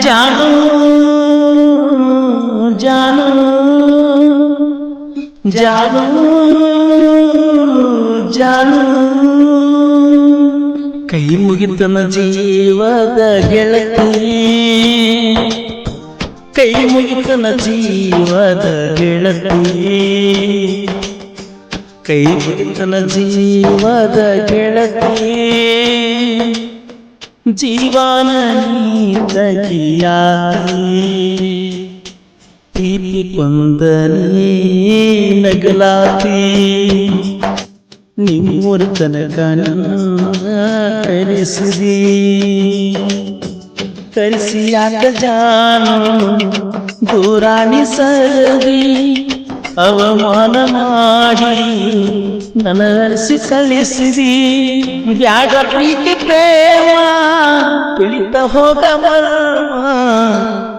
ಜಾನು ಜಾನು ಜಾನು ಜಾನು ಕೈ ಮುಗಿತನ ಜೀವದ ಗೆಳತಿ, ಕೈ ಮುಗಿತನ ಜೀವದ ಗೆಳತಿ, ಕೈ ಮುಗಿತನ ಜೀವದ ಗೆಳತಿ, ಜೀವನ ನೀತಿ ಕೊಂದನಿ ನಗಲಾತಿ, ನಿಮ್ಮೂರ ತನಕ ಕರೆಸಿದಿ, ಕರೆಸಿ ಯಾಕ ಜಾನು ದೂರಾಣಿ ಸರದಿ, ಅವಮಾನ ಮಾಡಿ ನನ್ನ ಅರಸಿ ಕಳಿಸಿದಿ, ಬ್ಯಾಡ ಪ್ರೀತಿ ಪ್ರೇಮ ತಿಳಿತ ಹೋಗ ಮರ್ಮ,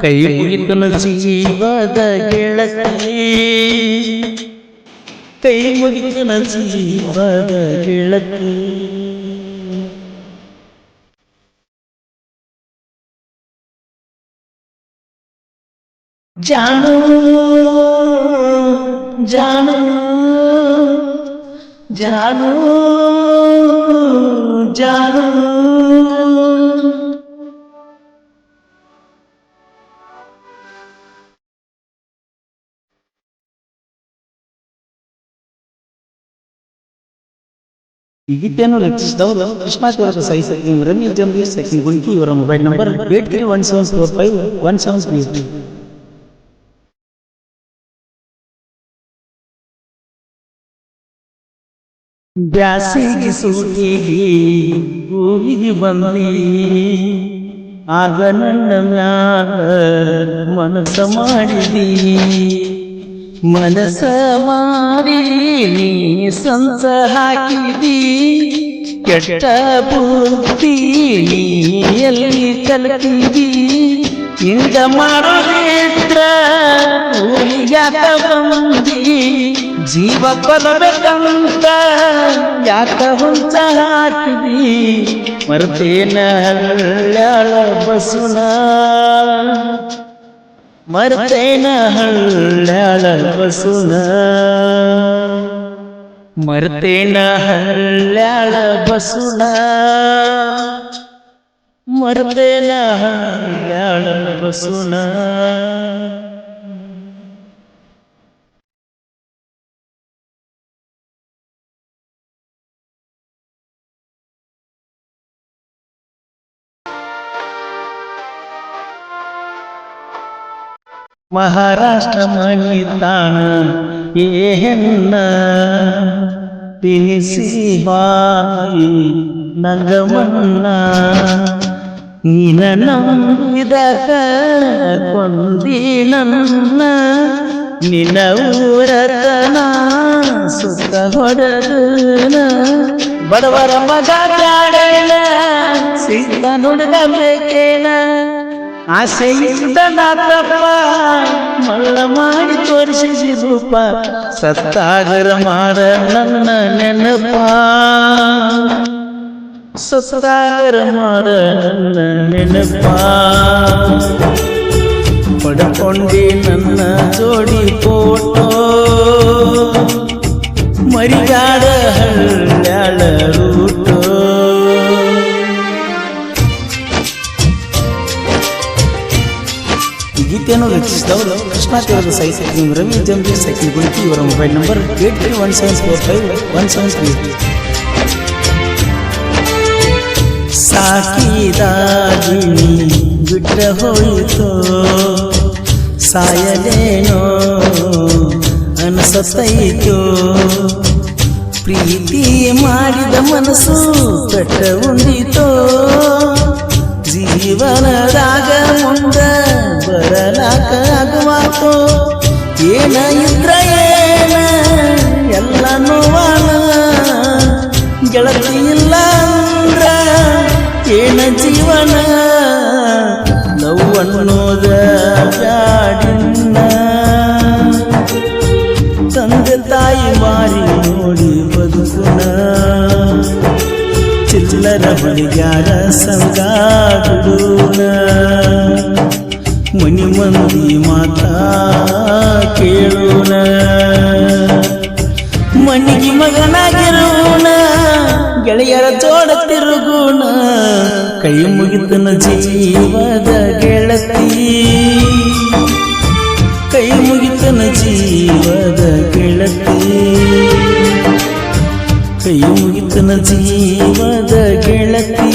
ಕೈ ಮುಗಿತನ ಜೀವದ ಗೆಳತಿ, ಕೈ ಮುಗಿತನ ಜೀವದ ಗೆಳತಿ. ಜಾನು ಜಾನು ಜಾನು ಜಾನು ಈ ಗೀತೆಯನ್ನು ರಚಿಸಿದವರು ಕೃಷ್ಣಾಚಾರ್ಯ ಸಾಹಿತ್ಯ ರಮೇಶ್ ಜಂಬಿ ಸೆಕೆಂಡ್ ಗುಂಕಿ. ಇವರ ಮೊಬೈಲ್ ನಂಬರ್ 8317451733. ಬ್ಯಾಸಿಗೆ ಸೂಟಿಗೆ ಊರಿಗೆ ಬಂದಿ, ಆಗ ನನ್ನ ಮ್ಯಾಲ ಮನಸ ಮಾಡಿದಿ, ಮನಸ ಮಾಡಿ ನೀ ಸಂಸ ಹಾಕಿದಿ, ಕೆಟ್ಟ ಬುದ್ಧಿ ನೀ ಎಲ್ಲಿ ಕಲ್ತಿದಿ, ಹಿಂಗ ಮಾಡೋದಿದ್ರ ಯಾಕ ಬಂದಿ, ಜೀವ ಕೊಲ್ಲಬೇಕಂತ ಯಾಕ ಹುಂಚ ಹಾಕಿದಿ, ಮರ್ತೇನ ಹಳ್ಳ್ಯಾಳ ಬಸುನ, ಮರ್ತೇನ ಹಳ್ಳ್ಯಾಳ ಬಸುನ, ಮರ್ತೇನ ಹಳ್ಳ್ಯಾಳ ಬಸುನ, ಮರ್ತೇನ ಹಳ್ಳ್ಯಾಳ ಬಸುನ. ಮಹಾರಾಷ್ಟ್ರ ಮಣಿತಾಣ ಏ ಹೆಣ್ಣ ತಿನಿಸಿ ಬಾಯಿ ನಂಗಮನ್ನ, ನೀನ ನಂಬಿದಕ ಕೊಂದಿ ನನ್ನ, ನಿನ್ನ ಊರತನ ಸುತ್ತ ಹೊಡೆದನ, ಬಡವರ ಮಗ ಬ್ಯಾಡೇನ ಸಿದ್ಧ ನುಡ್ಗ ಬೇಕೇನ, ಆಸೆಯಿಂದ ನಾತಪ್ಪ ಮಳ್ಳ ಮಾಡಿ ತೋರಿಸಿ ರೂಪ, ಸತ್ತಾಗರ ಮಾಡ ನನ್ನ ನೆನಪ, ಸತ್ತಾಗರ ಮಾಡ ನನ್ನ ನೆನಪ, ಪಡ್ಕೊಂಡಿ ನನ್ನ ಜೋಡಿ ಫೋಟೋ, ಮರಿಗಾಡ ಹಳ್ಳ್ಯಾಳ ರೂಟೋ. ಗೀತೆಯನ್ನು ರಚಿಸಿದವರು ಕೃಷ್ಣಾಚಾರ್ಯ ಸಾಹಿತ್ಯ ರಮೇಶ್ ಜಂಬಿ ಸೆಕೆಂಡ್ ಗುಂಕಿ. ಇವರ ಮೊಬೈಲ್ ನಂಬರ್ 8317451733. ಸಾಕಿದಾಗಿನಿ ಬಿಟ್ಟ ಹೋಯಿತೋ, ಸಾಯಲೇನೋ ಅನಸತೈತೋ, ಪ್ರೀತಿ ಮಾಡಿದ ಮನಸ್ಸು ಕಟ್ಟ ಉಂಡಿತೋ, ಜೀವನದಾಗ ಮುಂದ ಬರಲಾಕ ಆಗುವಾತೋ, ಏನ ಇದ್ರ ಏನ ಎಲ್ಲ ನೋವಾನ, ಗೆಳತಿ ಇಲ್ಲ ಅಂದ್ರ ಏನ ಜೀವನ, ನೋವನ್ನೋದ ಬ್ಯಾಡಿನ್ನ, ತಂದೆ ತಾಯಿ ಮಾರಿ ನೋಡಿ ಬದುಕುನ, ಚಿಲ್ಲರ ಹುಡುಗ್ಯಾರ ಸಂಗ ಬಿಡೋಣ ಮನಿ ಮಂದಿ ಮಾತಾ ಕೇಳೋಣ ಮಣ್ಣಿಗೆ ಮಗನಾಗಿರೋಣ ಗೆಳೆಯರ ಜೋಡ ತಿರುಗೋಣ ಕೈ ಮುಗಿತನ ಜೀವದ ಗೆಳತಿ ಕೈ ಮುಗಿತನ ಜೀವದ ಗೆಳತಿ ಕೈ ಮುಗಿತನ ಜೀವದ ಗೆಳತಿ